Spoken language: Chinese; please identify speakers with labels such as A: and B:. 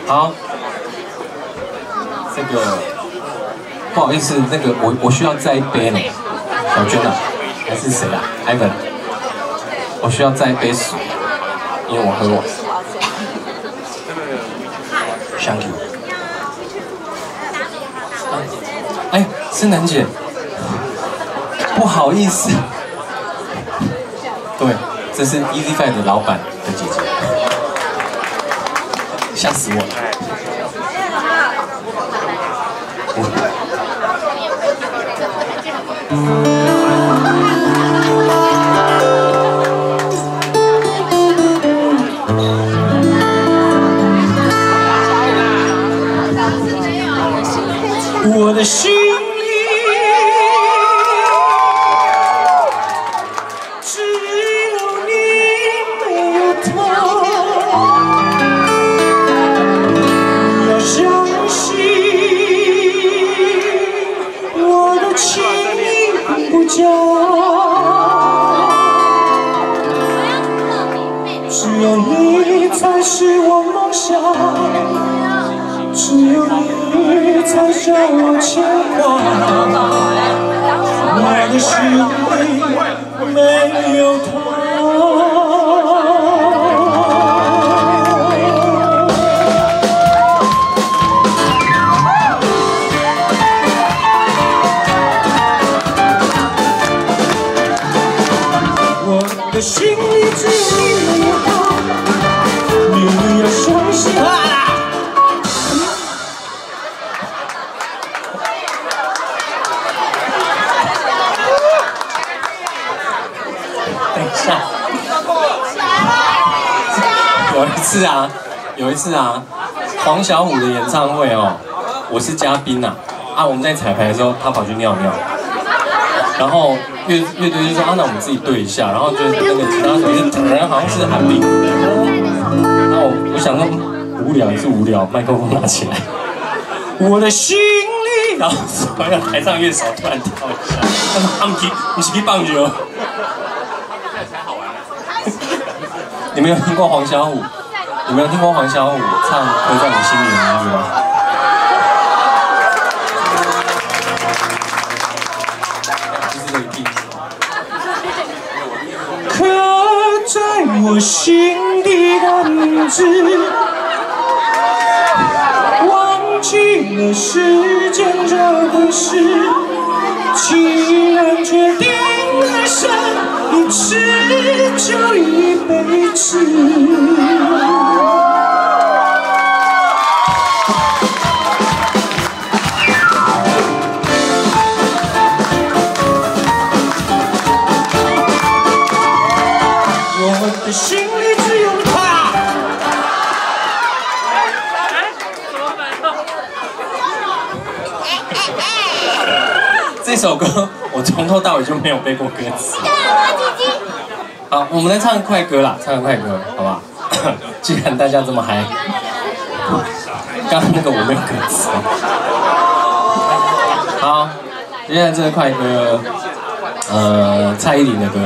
A: 好，这个不好意思，那个我需要再一杯呢，小娟啊，还是谁啊 ？Ivan， 我需要再一杯水，因为我喝完。Thank you。哎，思南姐，不好意思，对，这是 Easy Five 的老板的姐姐，吓死我了。我的心里只有你，没有他。要相信我的情意不假，只有你才是我梦想。只有你才叫我牵挂，我的心里没有他。我的心里只有你没有他，你要相信。有一次啊，黄小琥的演唱会哦，我是嘉宾呐，我们在彩排的时候，他跑去尿尿，然后乐队就说那我们自己对一下，然后就那个吉他手一直好像是韩冰，然后我想说无聊也是无聊，麦克风拿起来，我的心里，然后台上乐手突然跳一下，他说你是去棒球。你们有听过黄小琥？你们有听过黄小琥唱《刻在我心里的名字》吗？就是这个地址。刻在我心底的名字，忘记了时间这回事，既然决定爱上一次就一辈子。我的心里只有他。这首歌我从头到尾就没有背过歌词。好，我们来唱快歌啦，唱个快歌，好不好？既然大家这么嗨，刚刚那个我没有歌词。好，接下来这个快歌，蔡依林的歌。